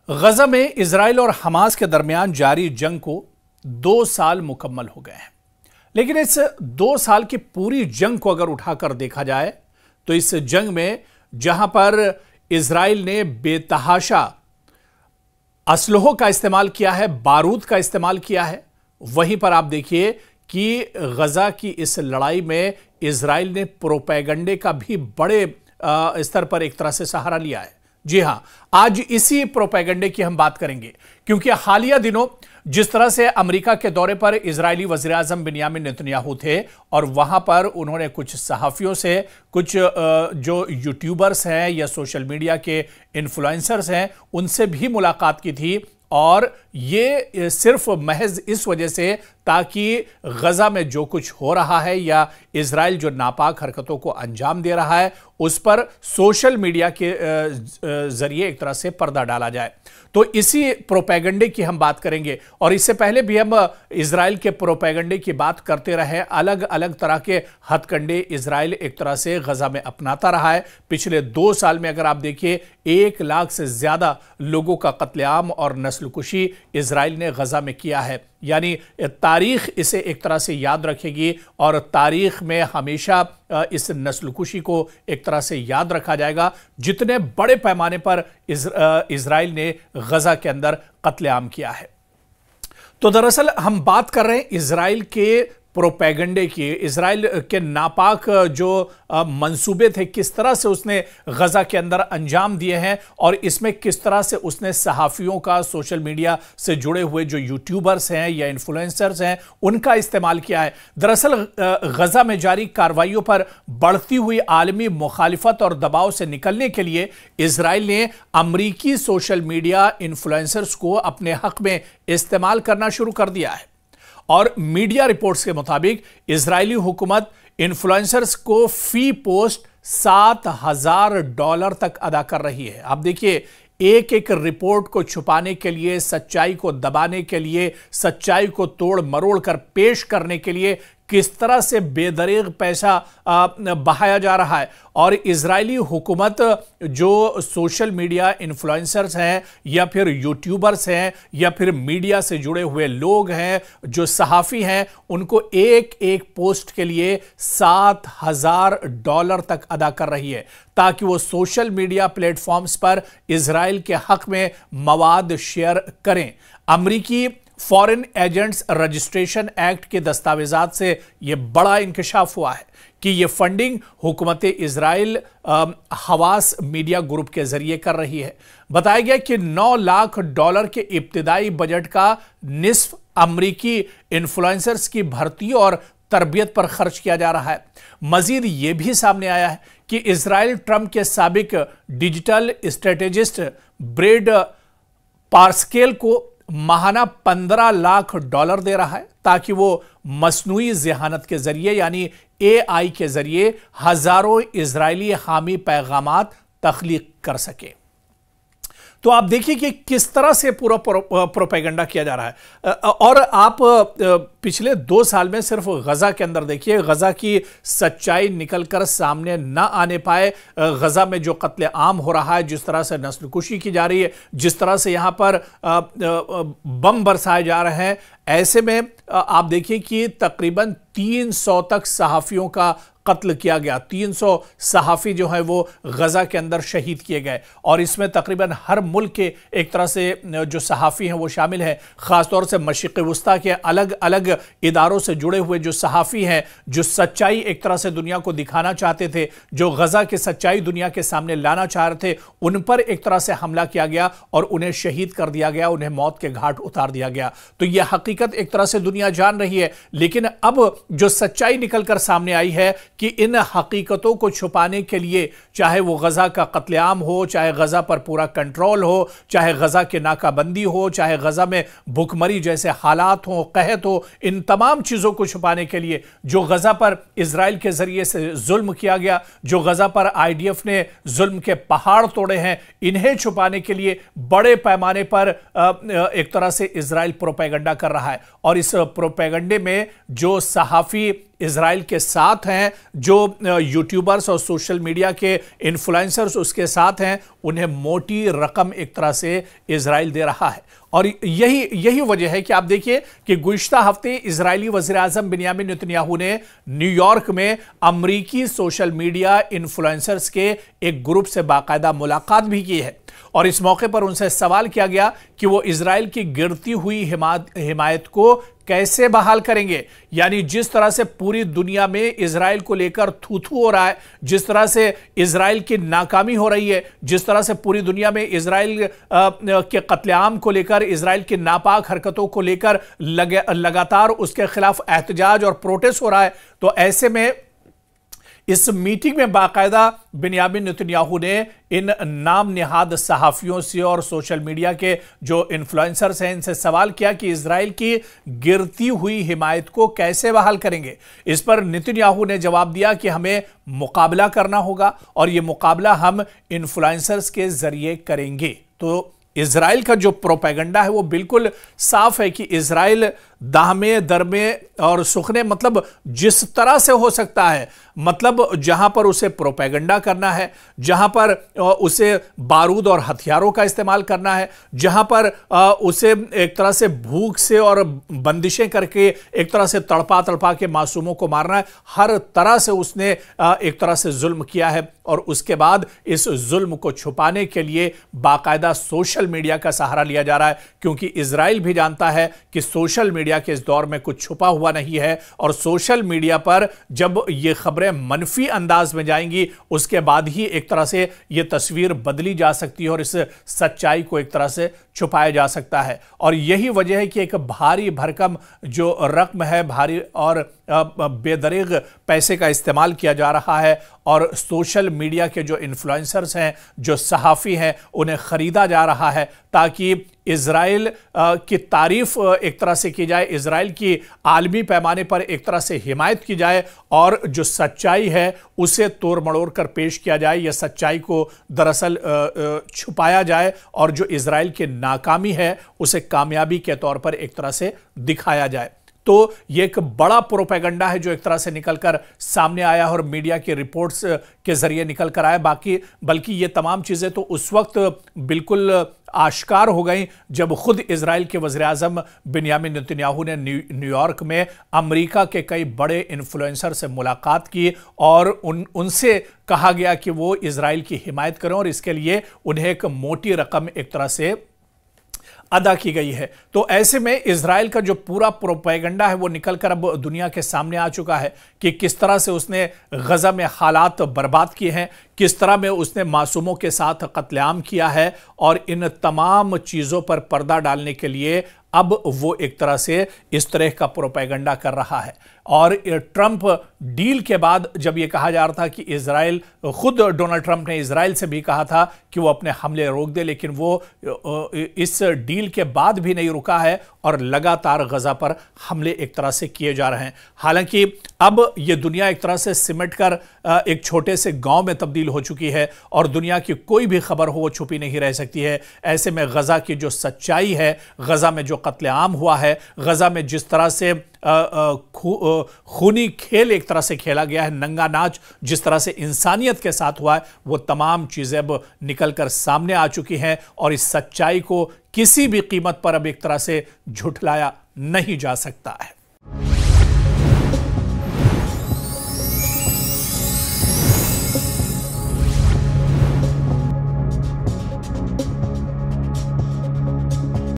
गजा में इजराइल और हमास के दरमियान जारी जंग को 2 साल मुकम्मल हो गए हैं। लेकिन इस 2 साल की पूरी जंग को अगर उठाकर देखा जाए तो इस जंग में जहां पर इजराइल ने बेतहाशा असलहों का इस्तेमाल किया है, बारूद का इस्तेमाल किया है, वहीं पर आप देखिए कि गजा की इस लड़ाई में इजराइल ने प्रोपेगंडे का भी बड़े स्तर पर एक तरह से सहारा लिया है। जी हां, आज इसी प्रोपेगंडे की हम बात करेंगे, क्योंकि हालिया दिनों जिस तरह से अमेरिका के दौरे पर इजरायली वज़ीर-ए-आज़म बिन्यामिन नेतन्याहू थे और वहां पर उन्होंने कुछ सहाफ़ियों से, कुछ जो यूट्यूबर्स हैं या सोशल मीडिया के इन्फ्लुएंसर्स हैं, उनसे भी मुलाकात की थी, और ये सिर्फ महज इस वजह से ताकि गजा में जो कुछ हो रहा है या इजराइल जो नापाक हरकतों को अंजाम दे रहा है उस पर सोशल मीडिया के जरिए एक तरह से पर्दा डाला जाए। तो इसी प्रोपेगंडे की हम बात करेंगे, और इससे पहले भी हम इजराइल के प्रोपेगंडे की बात करते रहे। अलग अलग तरह के हथकंडे इजराइल एक तरह से गजा में अपनाता रहा है। पिछले 2 साल में अगर आप देखिए 1 लाख से ज्यादा लोगों का कत्लेआम और नस्लकुशी इजराइल ने गजा में किया है। यानी तारीख इसे एक तरह से याद रखेगी और तारीख में हमेशा इस नस्लकुशी को एक तरह से याद रखा जाएगा, जितने बड़े पैमाने पर इजराइल ने गजा के अंदर कत्लेआम किया है। तो दरअसल हम बात कर रहे हैं इजराइल के प्रोपेगंडे की, इजराइल के नापाक जो मंसूबे थे, किस तरह से उसने गजा के अंदर अंजाम दिए हैं, और इसमें किस तरह से उसने सहाफ़ियों का, सोशल मीडिया से जुड़े हुए जो यूट्यूबर्स हैं या इन्फ्लुएंसर्स हैं, उनका इस्तेमाल किया है। दरअसल गजा में जारी कार्रवाइयों पर बढ़ती हुई आलमी मुखालिफत और दबाव से निकलने के लिए इजराइल ने अमरीकी सोशल मीडिया इन्फ्लुएंसर्स को अपने हक में इस्तेमाल करना शुरू कर दिया है। और मीडिया रिपोर्ट्स के मुताबिक इजरायली हुकूमत इन्फ्लुएंसर्स को फी पोस्ट $7,000 तक अदा कर रही है। आप देखिए, एक एक रिपोर्ट को छुपाने के लिए, सच्चाई को दबाने के लिए, सच्चाई को तोड़ मरोड़ कर पेश करने के लिए किस तरह से बेदरीग पैसा बहाया जा रहा है। और इजरायली हुकूमत जो सोशल मीडिया इन्फ्लुएंसर्स हैं या फिर यूट्यूबर्स हैं या फिर मीडिया से जुड़े हुए लोग हैं, जो सहाफ़ी हैं, उनको एक एक पोस्ट के लिए $7,000 तक अदा कर रही है, ताकि वो सोशल मीडिया प्लेटफॉर्म्स पर इजराइल के हक में मवाद शेयर करें। अमरीकी फॉरेन एजेंट्स रजिस्ट्रेशन एक्ट के दस्तावेजात से यह बड़ा इंकशाफ हुआ है कि यह फंडिंग हुकूमत इजराइल हवास मीडिया ग्रुप के जरिए कर रही है। बताया गया कि $9 लाख के इब्तिदाई बजट का निस्फ अमरीकी इन्फ्लुएंसर्स की भर्ती और तरबियत पर खर्च किया जा रहा है। मजीद यह भी सामने आया है कि इजराइल ट्रंप के साबिक डिजिटल स्ट्रेटेजिस्ट ब्रेड पार्स्केल को माहाना $15 लाख दे रहा है, ताकि वो मसनूई ज़हानत के जरिए यानी AI के जरिए हजारों इजरायली हामी पैगामात तख्लीक कर सके। तो आप देखिए कि किस तरह से पूरा प्रोपेगेंडा किया जा रहा है। और आप पिछले 2 साल में सिर्फ गजा के अंदर देखिए, गजा की सच्चाई निकलकर सामने ना आने पाए, गजा में जो कत्ले आम हो रहा है, जिस तरह से नस्लकुशी की जा रही है, जिस तरह से यहां पर बम बरसाए जा रहे हैं, ऐसे में आप देखिए कि तकरीबन 300 तक सहाफ़ियों का कत्ल किया गया। 300 सहाफ़ी जो है वो गजा के अंदर शहीद किए गए, और इसमें तकरीबन हर मुल्क के एक तरह से जो सहाफ़ी हैं वो शामिल हैं। ख़ासतौर से मशरिक़ वस्ता के अलग अलग इदारों से जुड़े हुए जो सहाफ़ी हैं, जो सच्चाई एक तरह से दुनिया को दिखाना चाहते थे, जो गजा की सच्चाई दुनिया के सामने लाना चाह रहे थे, उन पर एक तरह से हमला किया गया और उन्हें शहीद कर दिया गया, उन्हें मौत के घाट उतार दिया गया। तो यह हकीकत एक तरह से दुनिया जान रही है। लेकिन अब जो सच्चाई निकलकर सामने आई है कि इन हकीकतों को छुपाने के लिए, चाहे वो गजा का कत्लेआम हो, चाहे गजा पर पूरा कंट्रोल हो, चाहे गजा की नाकाबंदी हो, चाहे गजा में भुखमरी जैसे हालात हो, कहत हो, इन तमाम चीजों को छुपाने के लिए जो गजा पर इजराइल के जरिए से जुल्म किया गया, जो गजा पर IDF ने जुल्म के पहाड़ तोड़े हैं, इन्हें छुपाने के लिए बड़े पैमाने पर एक तरह से इजराइल प्रोपेगेंडा कर रहा है। और इस प्रोपेगेंडे में जो सहाफ़ी इजराइल के साथ हैं, जो यूट्यूबर्स और सोशल मीडिया के इन्फ्लुएंसर्स उसके साथ हैं, उन्हें मोटी रकम एक तरह से इजराइल दे रहा है। और यही वजह है कि आप देखिए कि गुज़िश्ता हफ्ते इजरायली वज़ीर-ए-आज़म बिन्यामिन नेतन्याहू ने न्यूयॉर्क में अमरीकी सोशल मीडिया इन्फ्लुएंसर्स के एक ग्रुप से बाकायदा मुलाकात भी की है और इस मौके पर उनसे सवाल किया गया कि वो इजराइल की गिरती हुई हिमायत को कैसे बहाल करेंगे। यानी जिस तरह से पूरी दुनिया में इजराइल को लेकर थू-थू हो रहा है, जिस तरह से इजराइल की नाकामी हो रही है, जिस तरह से पूरी दुनिया में इजराइल के कत्लेआम को लेकर, इजराइल की नापाक हरकतों को लेकर लगातार उसके खिलाफ एहतजाज और प्रोटेस्ट हो रहा है, तो ऐसे में इस मीटिंग में बाकायदा बिन्यामिन नेतन्याहू ने इन नाम निहाद सहाफियों से और सोशल मीडिया के जो इन्फ्लुएंसर्स हैं इनसे सवाल किया कि इजराइल की गिरती हुई हिमायत को कैसे बहाल करेंगे। इस पर नेतन्याहू ने जवाब दिया कि हमें मुकाबला करना होगा और यह मुकाबला हम इन्फ्लुएंसर्स के जरिए करेंगे। तो इजराइल का जो प्रोपेगेंडा है वो बिल्कुल साफ है कि इजराइल दाहमे दरमे और सुखने, मतलब जिस तरह से हो सकता है, मतलब जहां पर उसे प्रोपेगेंडा करना है, जहां पर उसे बारूद और हथियारों का इस्तेमाल करना है, जहां पर उसे एक तरह से भूख से और बंदिशें करके एक तरह से तड़पा के मासूमों को मारना है, हर तरह से उसने एक तरह से जुल्म किया है। और उसके बाद इस जुल्म को छुपाने के लिए बाकायदा सोशल मीडिया का सहारा लिया जा रहा है, क्योंकि इजराइल भी जानता है कि सोशल मीडिया के इस दौर में कुछ छुपा हुआ नहीं है और सोशल मीडिया पर जब ये खबरें मनफी अंदाज में जाएंगी उसके बाद ही एक तरह से ये तस्वीर बदली जा सकती है और इस सच्चाई को एक तरह से छुपाया जा सकता है। और यही वजह है कि एक भारी भरकम जो रकम है, भारी और बेदरीग पैसे का इस्तेमाल किया जा रहा है और सोशल मीडिया के जो इन्फ्लुएंसर्स हैं, जो सहाफ़ी हैं, उन्हें ख़रीदा जा रहा है ताकि इजराइल की तारीफ एक तरह से की जाए, इजराइल की आलमी पैमाने पर एक तरह से हिमायत की जाए और जो सच्चाई है उसे तोड़ मड़ोड़ कर पेश किया जाए, या सच्चाई को दरअसल छुपाया जाए और जो इजराइल की नाकामी है उसे कामयाबी के तौर पर एक तरह से दिखाया जाए। तो ये एक बड़ा प्रोपेगेंडा है जो एक तरह से निकलकर सामने आया और मीडिया की रिपोर्ट्स के जरिए निकल कर आया। बल्कि ये तमाम चीज़ें तो उस वक्त बिल्कुल आश्कार हो गई जब खुद इजराइल के वज़ीर-ए-आज़म बिन्यामिन नेतन्याहू ने न्यूयॉर्क में अमेरिका के कई बड़े इन्फ्लुएंसर से मुलाकात की और उनसे कहा गया कि वो इजराइल की हिमायत करें और इसके लिए उन्हें एक मोटी रकम एक तरह से अदा की गई है। तो ऐसे में इजराइल का जो पूरा प्रोपेगेंडा है वो निकलकर अब दुनिया के सामने आ चुका है कि किस तरह से उसने गजा में हालात बर्बाद किए हैं, किस तरह में उसने मासूमों के साथ कत्लेआम किया है और इन तमाम चीज़ों पर पर्दा डालने के लिए अब वो एक तरह से इस तरह का प्रोपेगेंडा कर रहा है। और ट्रंप डील के बाद जब ये कहा जा रहा था कि इजराइल, खुद डोनाल्ड ट्रंप ने इजराइल से भी कहा था कि वो अपने हमले रोक दे, लेकिन वो इस डील के बाद भी नहीं रुका है और लगातार गजा पर हमले एक तरह से किए जा रहे हैं। हालांकि अब ये दुनिया एक तरह से सिमट कर एक छोटे से गांव में तब्दील हो चुकी है और दुनिया की कोई भी खबर हो वो छुपी नहीं रह सकती है। ऐसे में गजा की जो सच्चाई है, गजा में जो कत्लेआम हुआ है, गजा में जिस तरह से खूनी खेल एक तरह से खेला गया है, नंगा नाच जिस तरह से इंसानियत के साथ हुआ है, वो तमाम चीज़ें अब निकलकर सामने आ चुकी हैं और इस सच्चाई को किसी भी कीमत पर अब एक तरह से झुठलाया नहीं जा सकता है।